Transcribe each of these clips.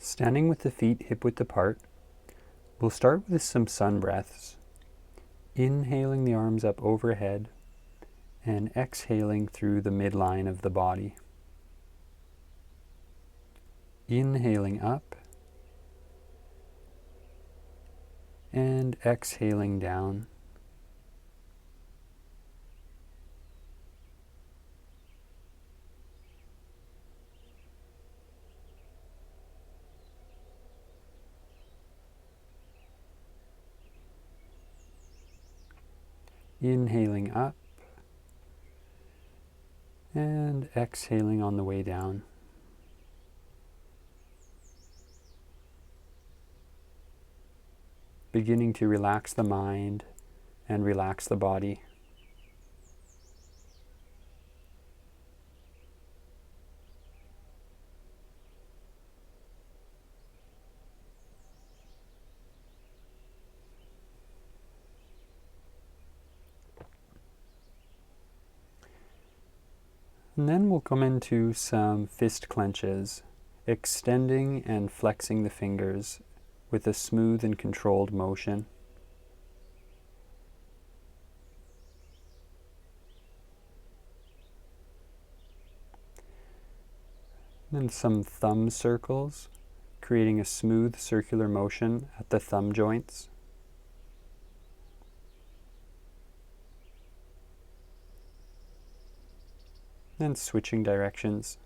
Standing with the feet hip-width apart, we'll start with some sun breaths. Inhaling the arms up overhead and exhaling through the midline of the body. Inhaling up and exhaling down. Inhaling up and exhaling on the way down. Beginning to relax the mind and relax the body. And then we'll come into some fist clenches, extending and flexing the fingers with a smooth and controlled motion. And then some thumb circles, creating a smooth circular motion at the thumb joints. And switching directions.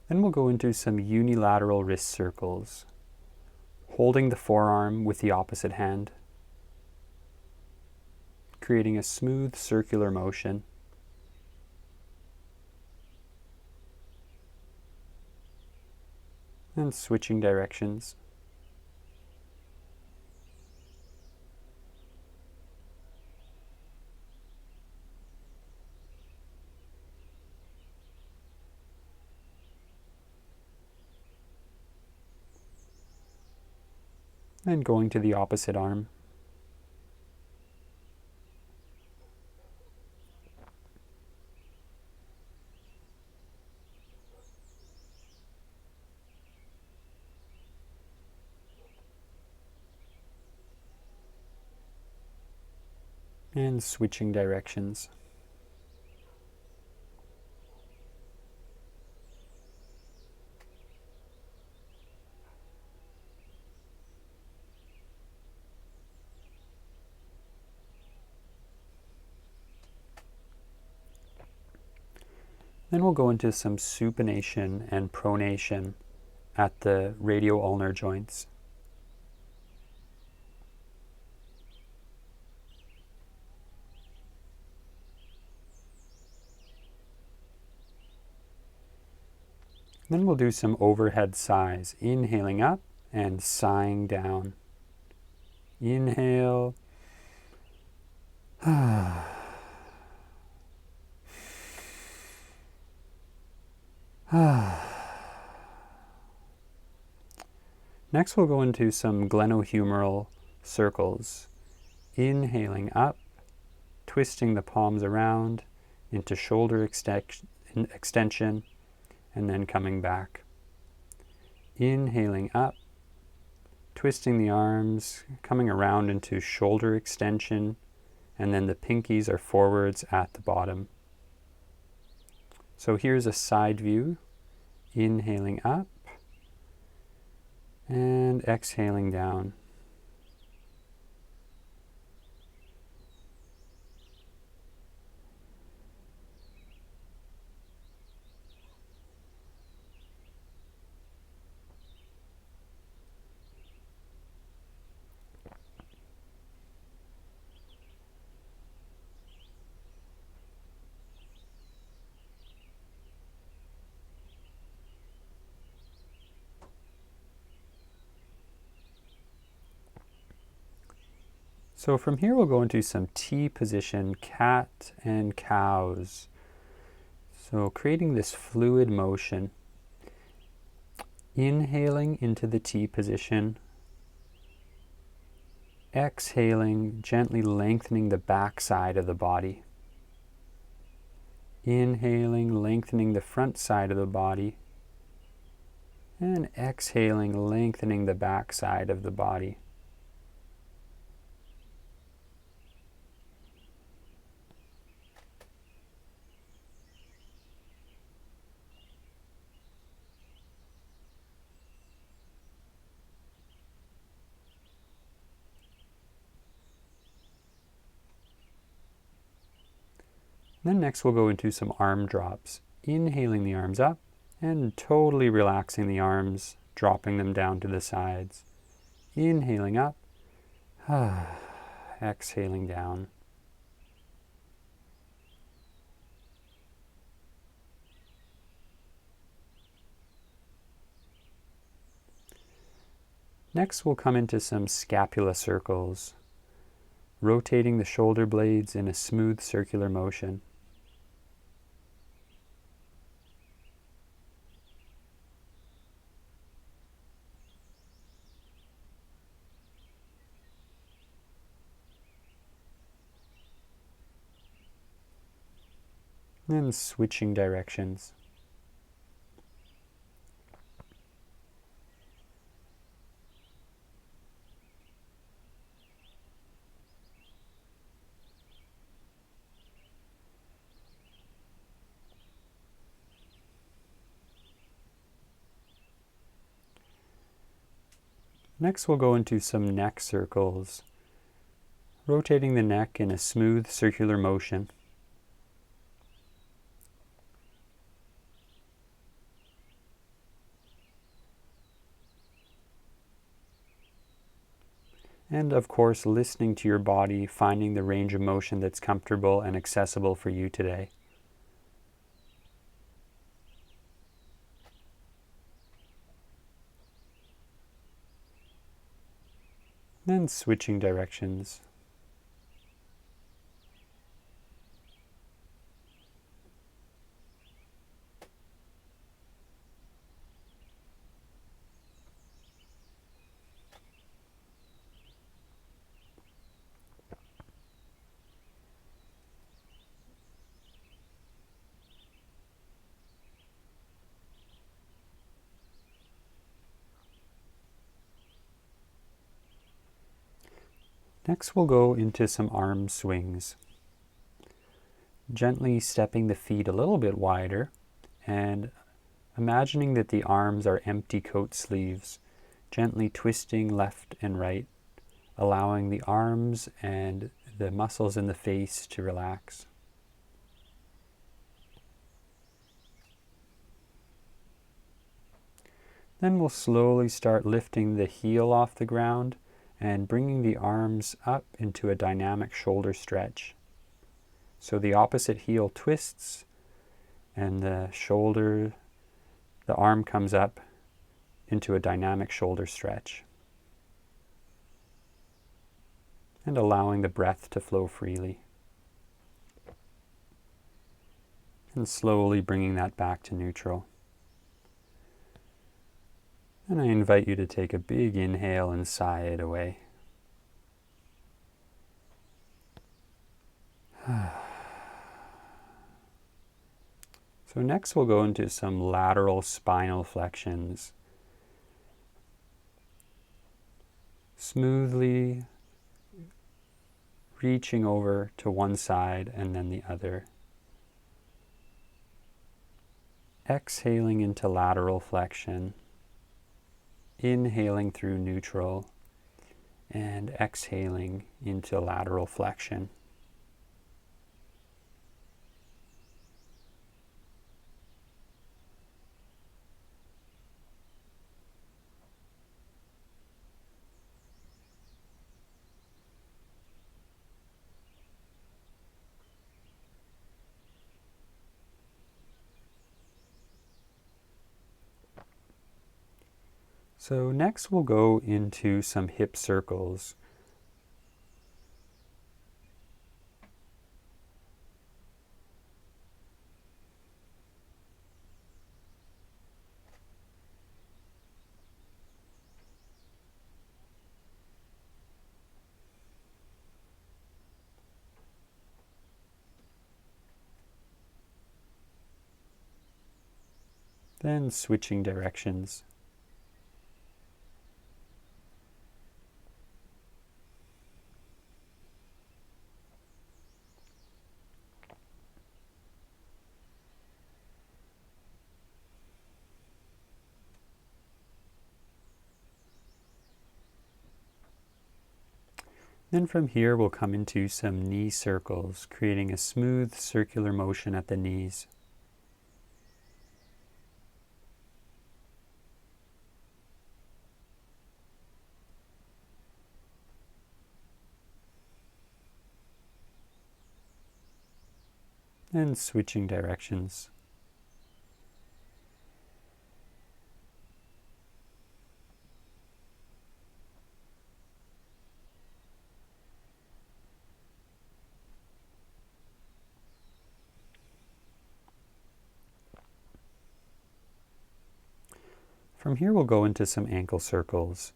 Then we'll go into some unilateral wrist circles, holding the forearm with the opposite hand, creating a smooth circular motion. And switching directions. And going to the opposite arm. And switching directions. Then we'll go into some supination and pronation at the radio-ulnar joints. Then we'll do some overhead sighs, inhaling up and sighing down. Inhale. Next we'll go into some glenohumeral circles, inhaling up, twisting the palms around into shoulder extension, and then coming back. Inhaling up, twisting the arms, coming around into shoulder extension, and then the pinkies are forwards at the bottom. So here's a side view, inhaling up and exhaling down. So from here we'll go into some T position, cat and cows. So creating this fluid motion. Inhaling into the T position. Exhaling, gently lengthening the back side of the body. Inhaling, lengthening the front side of the body. And exhaling, lengthening the back side of the body. Then next we'll go into some arm drops. Inhaling the arms up and totally relaxing the arms, dropping them down to the sides. Inhaling up, exhaling down. Next we'll come into some scapula circles, rotating the shoulder blades in a smooth circular motion. And switching directions. Next we'll go into some neck circles, rotating the neck in a smooth circular motion. And of course, listening to your body, finding the range of motion that's comfortable and accessible for you today. Then switching directions. Next we'll go into some arm swings. Gently stepping the feet a little bit wider and imagining that the arms are empty coat sleeves, gently twisting left and right, allowing the arms and the muscles in the face to relax. Then we'll slowly start lifting the heel off the ground and bringing the arms up into a dynamic shoulder stretch. So the opposite heel twists and the arm comes up into a dynamic shoulder stretch. And allowing the breath to flow freely. And slowly bringing that back to neutral. And I invite you to take a big inhale and sigh it away. So next we'll go into some lateral spinal flexions. Smoothly reaching over to one side and then the other. Exhaling into lateral flexion. Inhaling through neutral and exhaling into lateral flexion. So next we'll go into some hip circles. then switching directions. Then from here we'll come into some knee circles, creating a smooth circular motion at the knees. And switching directions. From here we'll go into some ankle circles,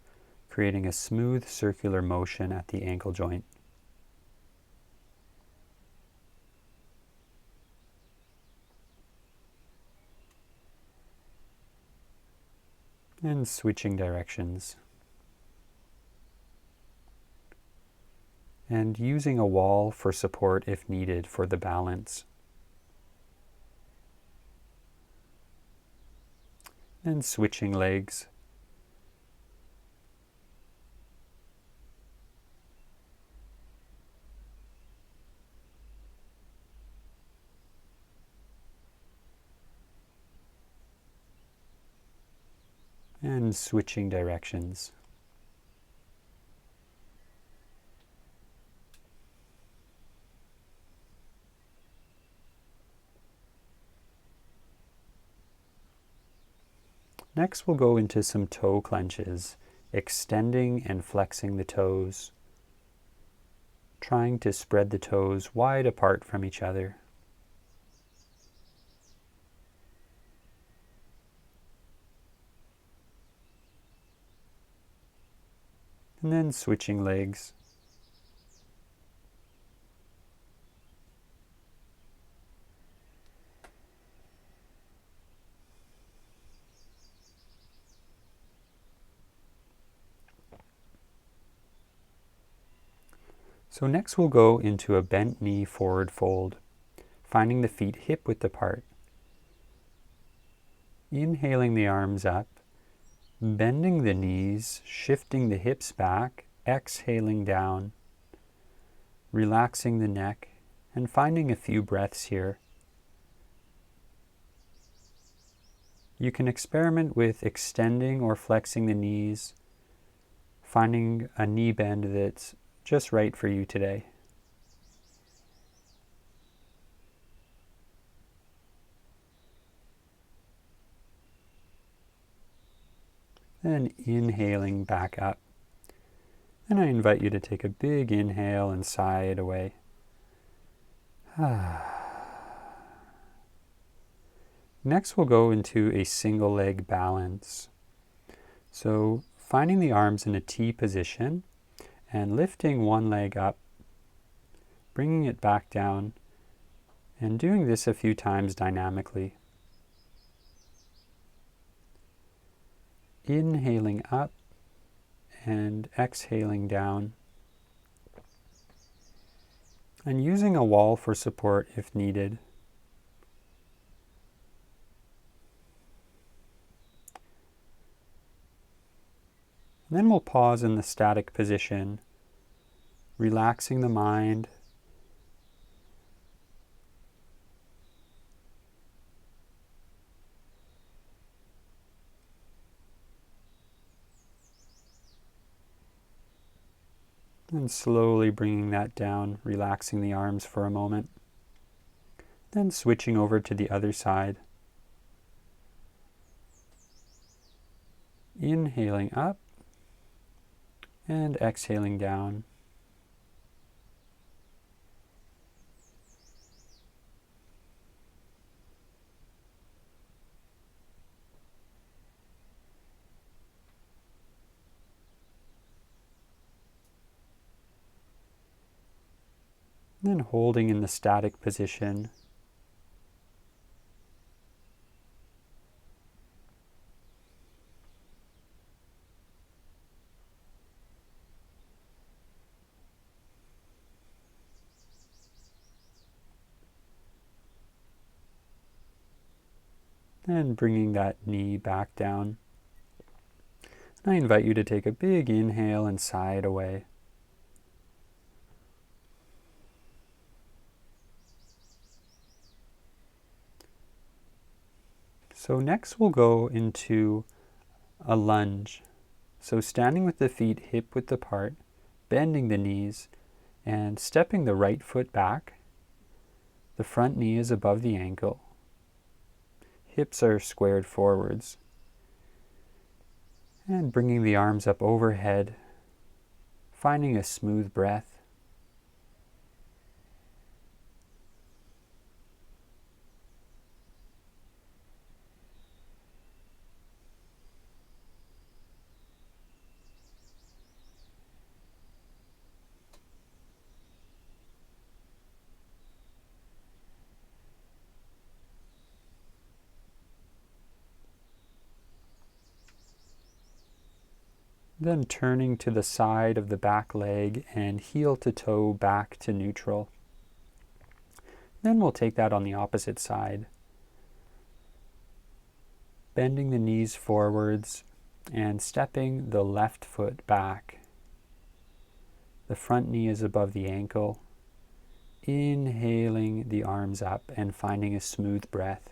creating a smooth circular motion at the ankle joint. And switching directions. And using a wall for support if needed for the balance. And switching legs. And switching directions. Next we'll go into some toe clenches, extending and flexing the toes, trying to spread the toes wide apart from each other. And then switching legs. So next we'll go into a bent knee forward fold, finding the feet hip width apart. Inhaling the arms up, bending the knees, shifting the hips back, exhaling down, relaxing the neck, and finding a few breaths here. You can experiment with extending or flexing the knees, finding a knee bend that's just right for you today. Then inhaling back up. And I invite you to take a big inhale and sigh it away. Next we'll go into a single leg balance. So finding the arms in a T position and lifting one leg up, bringing it back down, and doing this a few times dynamically. Inhaling up and exhaling down, and using a wall for support if needed. And then we'll pause in the static position, relaxing the mind, and slowly bringing that down, relaxing the arms for a moment. Then switching over to the other side. Inhaling up and exhaling down. Then holding in the static position. And bringing that knee back down. And I invite you to take a big inhale and sigh it away. So next we'll go into a lunge. So standing with the feet hip width apart, bending the knees, and stepping the right foot back. The front knee is above the ankle. Hips are squared forwards. And bringing the arms up overhead, finding a smooth breath. Then turning to the side of the back leg and heel to toe back to neutral. Then we'll take that on the opposite side. Bending the knees forwards and stepping the left foot back. The front knee is above the ankle. Inhaling the arms up and finding a smooth breath.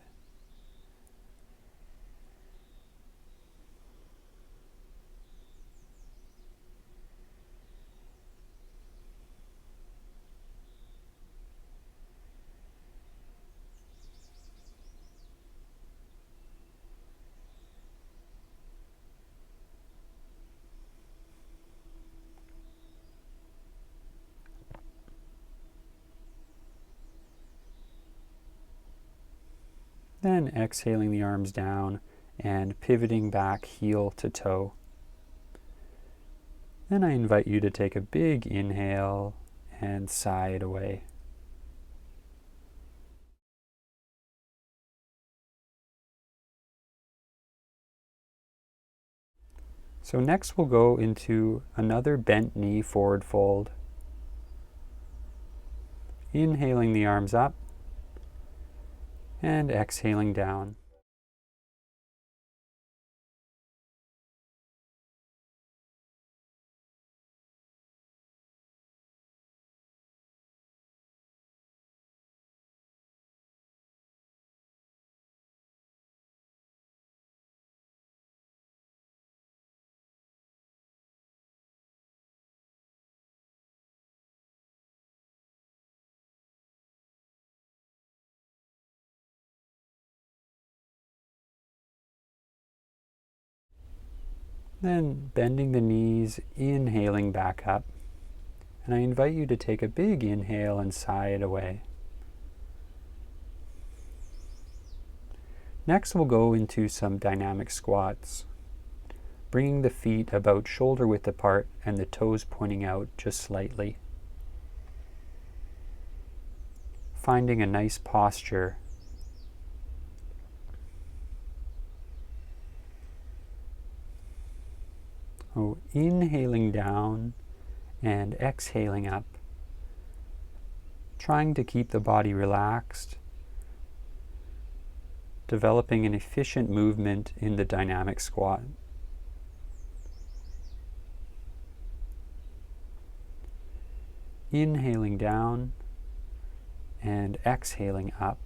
Then exhaling the arms down and pivoting back heel to toe. Then I invite you to take a big inhale and sigh it away. So next we'll go into another bent knee forward fold. Inhaling the arms up and exhaling down. Then bending the knees, inhaling back up. And I invite you to take a big inhale and sigh it away. Next we'll go into some dynamic squats. Bringing the feet about shoulder width apart and the toes pointing out just slightly. Finding a nice posture. Inhaling down and exhaling up. Trying to keep the body relaxed. Developing an efficient movement in the dynamic squat. Inhaling down and exhaling up.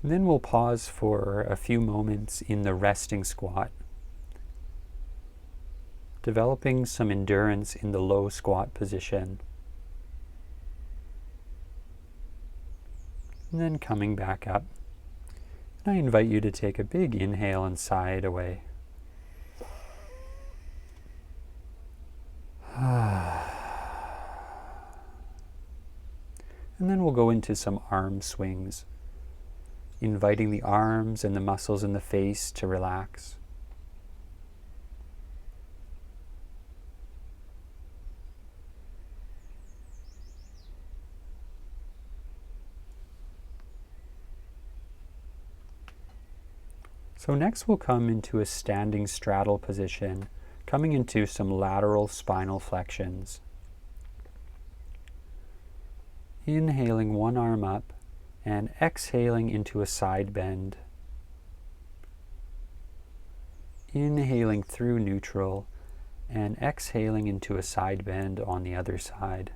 And then we'll pause for a few moments in the resting squat, developing some endurance in the low squat position. And then coming back up. And I invite you to take a big inhale and sigh it away. And then we'll go into some arm swings, inviting the arms and the muscles in the face to relax. So next we'll come into a standing straddle position, coming into some lateral spinal flexions. Inhaling one arm up and exhaling into a side bend. Inhaling through neutral and exhaling into a side bend on the other side.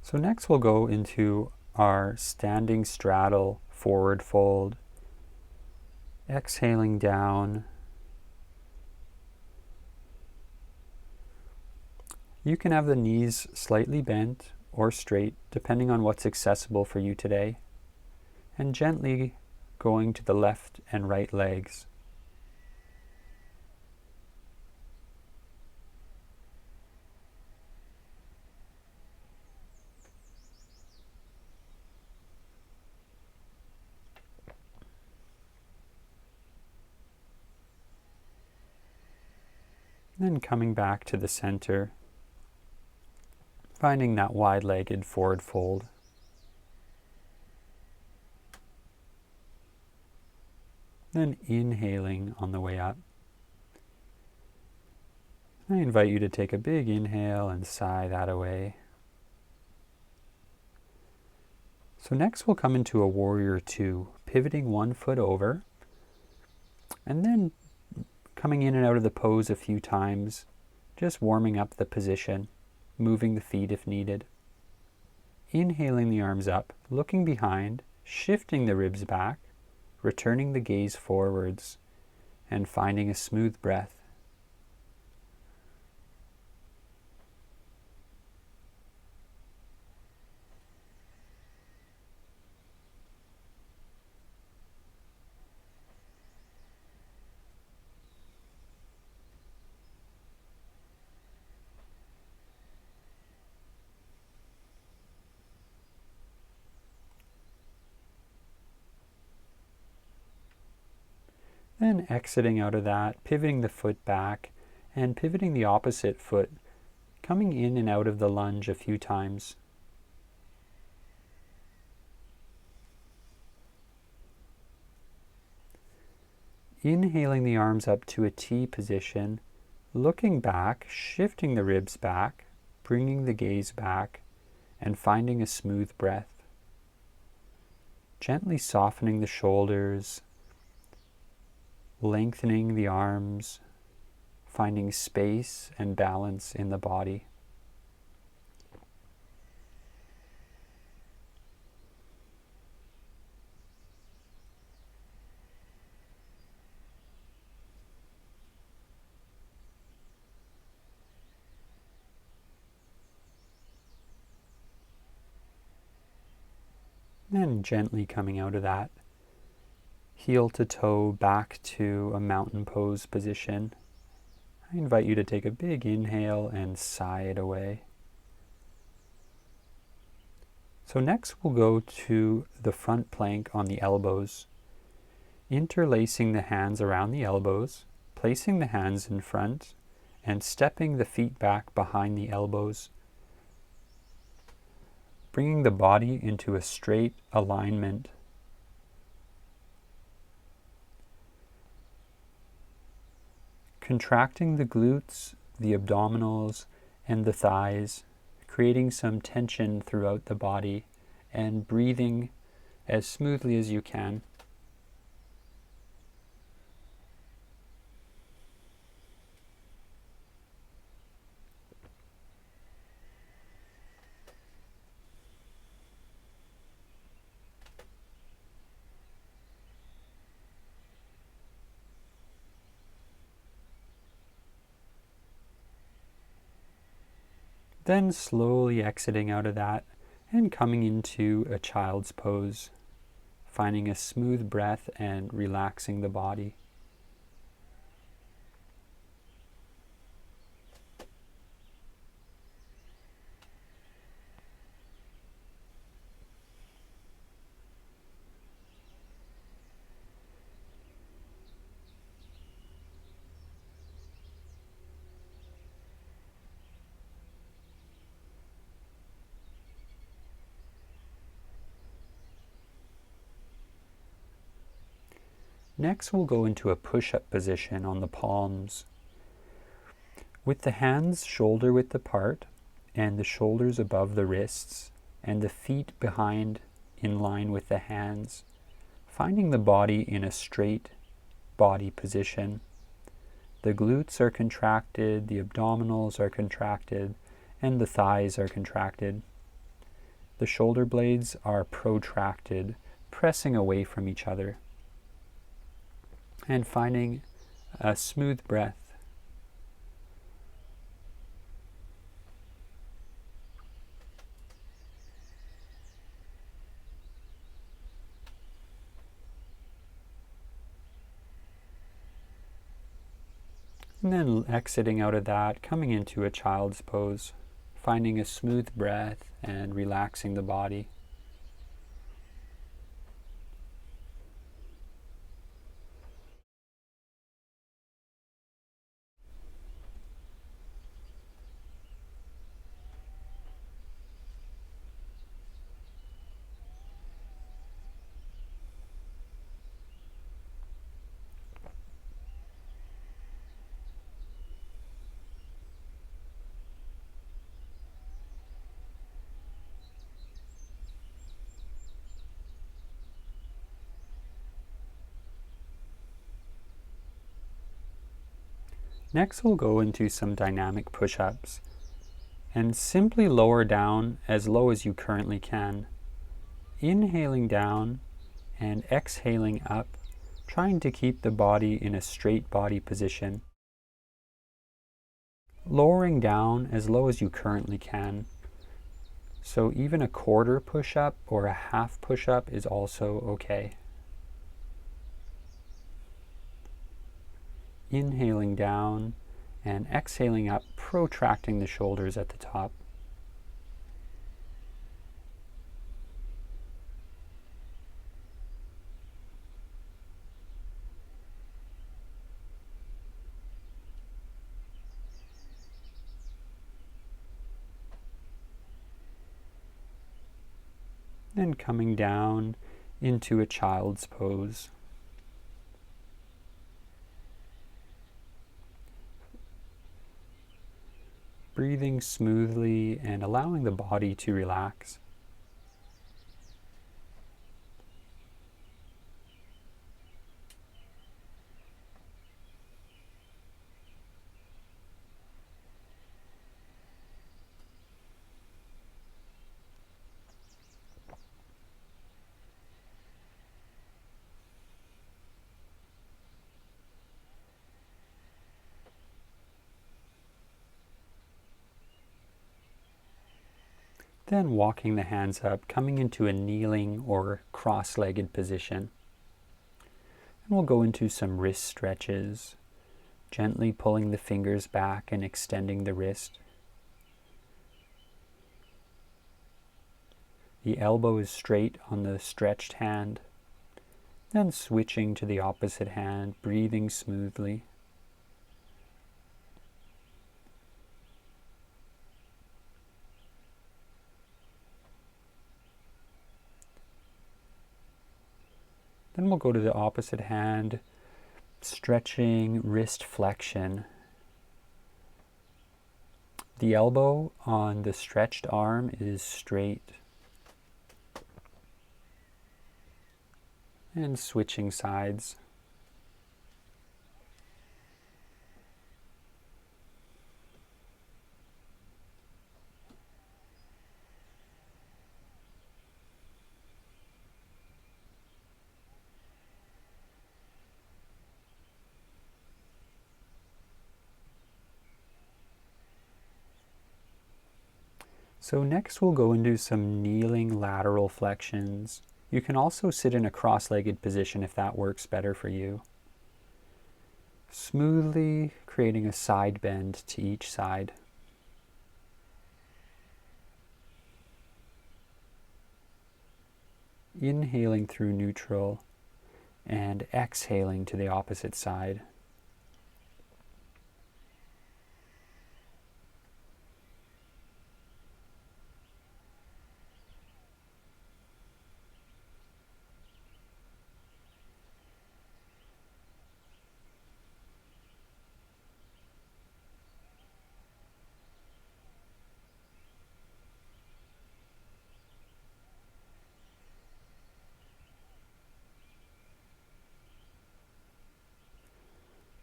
So next we'll go into our standing straddle forward fold, exhaling down. You can have the knees slightly bent or straight, depending on what's accessible for you today, and gently going to the left and right legs. Then coming back to the center, finding that wide-legged forward fold. Then inhaling on the way up. I invite you to take a big inhale and sigh that away. So next we'll come into a warrior two, pivoting one foot over, and then coming in and out of the pose a few times, just warming up the position, moving the feet if needed. Inhaling the arms up, looking behind, shifting the ribs back, returning the gaze forwards, and finding a smooth breath. Then exiting out of that, pivoting the foot back, and pivoting the opposite foot, coming in and out of the lunge a few times. Inhaling the arms up to a T position, looking back, shifting the ribs back, bringing the gaze back, and finding a smooth breath. Gently softening the shoulders, lengthening the arms, finding space and balance in the body. Then gently coming out of that, heel to toe back to a mountain pose position. I invite you to take a big inhale and sigh it away. So next we'll go to the front plank on the elbows, interlacing the hands around the elbows, placing the hands in front, and stepping the feet back behind the elbows, bringing the body into a straight alignment. Contracting the glutes, the abdominals, and the thighs, creating some tension throughout the body, and breathing as smoothly as you can. Then slowly exiting out of that and coming into a child's pose, finding a smooth breath and relaxing the body. Next, we'll go into a push-up position on the palms, with the hands shoulder width apart and the shoulders above the wrists and the feet behind in line with the hands, finding the body in a straight body position. The glutes are contracted, the abdominals are contracted, and the thighs are contracted. The shoulder blades are protracted, pressing away from each other. And finding a smooth breath. And then exiting out of that, coming into a child's pose, finding a smooth breath and relaxing the body. Next, we'll go into some dynamic push-ups and simply lower down as low as you currently can. Inhaling down and exhaling up, trying to keep the body in a straight body position. Lowering down as low as you currently can. So even a quarter push-up or a half push-up is also okay. Inhaling down and exhaling up, protracting the shoulders at the top. Then coming down into a child's pose. Breathing smoothly and allowing the body to relax. Then walking the hands up, coming into a kneeling or cross-legged position. And we'll go into some wrist stretches, gently pulling the fingers back and extending the wrist. The elbow is straight on the stretched hand. Then switching to the opposite hand, breathing smoothly. Then we'll go to the opposite hand, stretching wrist flexion. The elbow on the stretched arm is straight. And switching sides. So next we'll go into some kneeling lateral flexions. You can also sit in a cross-legged position if that works better for you. Smoothly creating a side bend to each side. Inhaling through neutral and exhaling to the opposite side.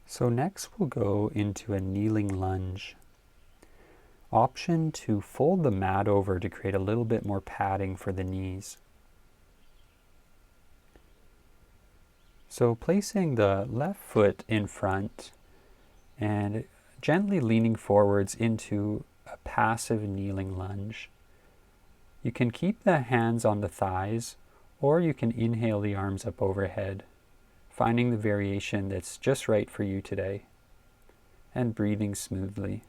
So next we'll go into a kneeling lunge. Option to fold the mat over to create a little bit more padding for the knees. So placing the left foot in front and gently leaning forwards into a passive kneeling lunge. You can keep the hands on the thighs, or you can inhale the arms up overhead, finding the variation that's just right for you today, and breathing smoothly.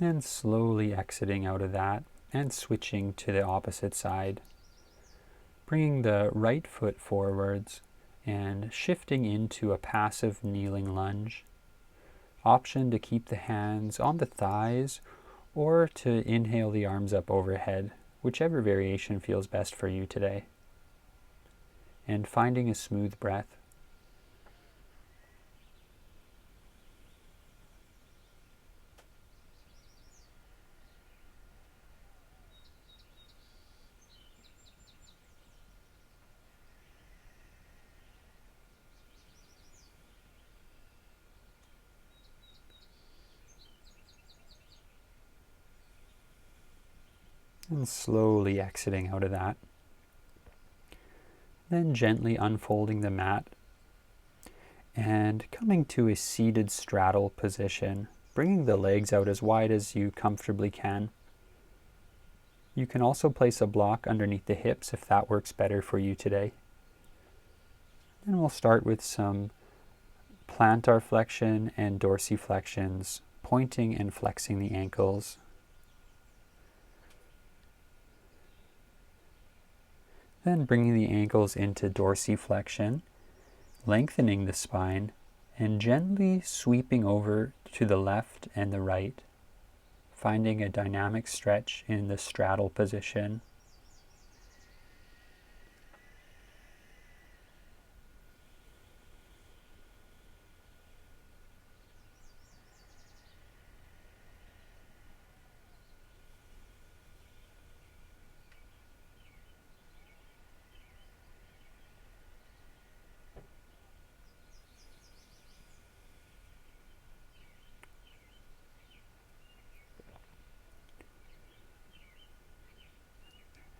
And slowly exiting out of that and switching to the opposite side. Bringing the right foot forwards and shifting into a passive kneeling lunge. Option to keep the hands on the thighs or to inhale the arms up overhead, whichever variation feels best for you today. And finding a smooth breath. And slowly exiting out of that. Then gently unfolding the mat and coming to a seated straddle position, bringing the legs out as wide as you comfortably can. You can also place a block underneath the hips if that works better for you today. And we'll start with some plantar flexion and dorsiflexions, pointing and flexing the ankles. Then bringing the ankles into dorsiflexion, lengthening the spine, and gently sweeping over to the left and the right, finding a dynamic stretch in the straddle position.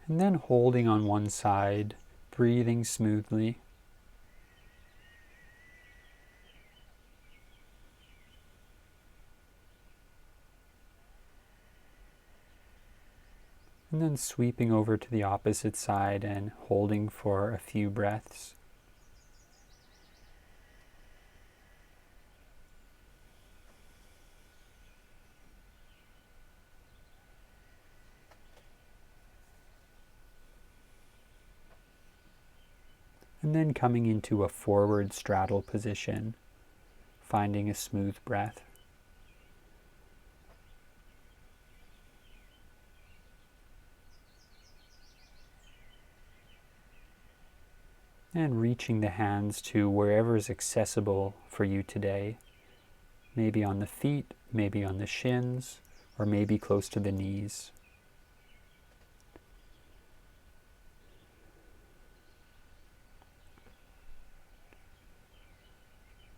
And then holding on one side, breathing smoothly. And then sweeping over to the opposite side and holding for a few breaths. And then coming into a forward straddle position, finding a smooth breath. And reaching the hands to wherever is accessible for you today. Maybe on the feet, maybe on the shins, or maybe close to the knees.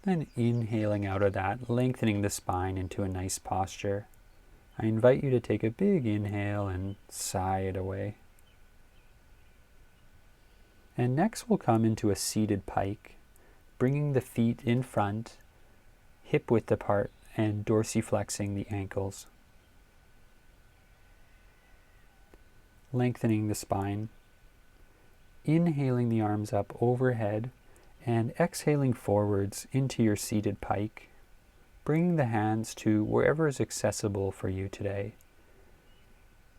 Then inhaling out of that, lengthening the spine into a nice posture. I invite you to take a big inhale and sigh it away. And next we'll come into a seated pike, bringing the feet in front, hip width apart, and dorsiflexing the ankles. Lengthening the spine. Inhaling the arms up overhead and exhaling forwards into your seated pike. Bring the hands to wherever is accessible for you today.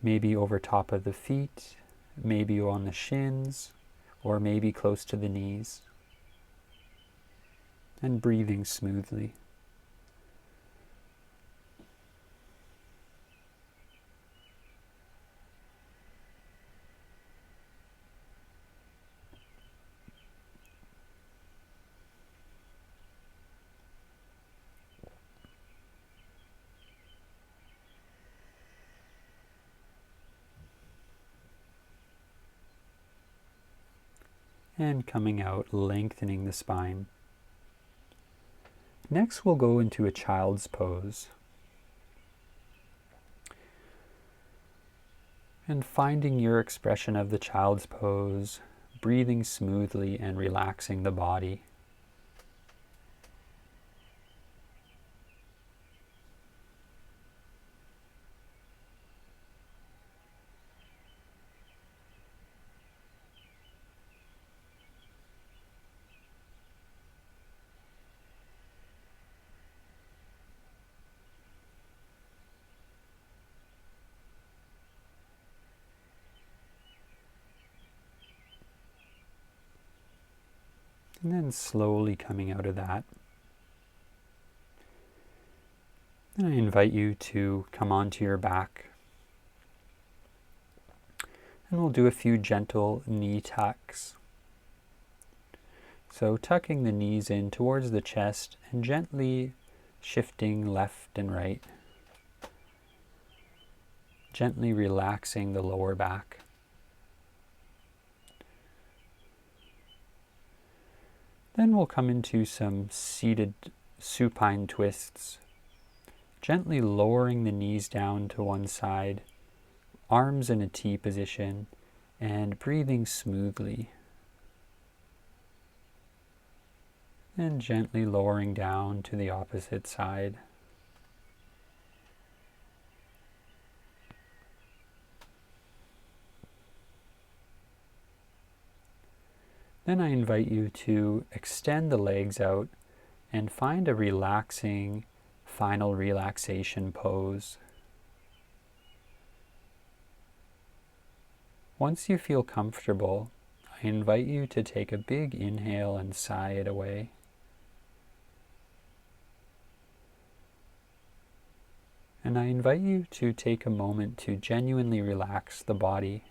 Maybe over top of the feet, maybe on the shins, or maybe close to the knees. And breathing smoothly. And coming out, lengthening the spine. Next we'll go into a child's pose. And finding your expression of the child's pose, breathing smoothly and relaxing the body. And then slowly coming out of that. And I invite you to come onto your back. And we'll do a few gentle knee tucks. So tucking the knees in towards the chest and gently shifting left and right. Gently relaxing the lower back. Then we'll come into some seated supine twists, gently lowering the knees down to one side, arms in a T position, and breathing smoothly. And gently lowering down to the opposite side. Then I invite you to extend the legs out and find a relaxing final relaxation pose. Once you feel comfortable, I invite you to take a big inhale and sigh it away. And I invite you to take a moment to genuinely relax the body.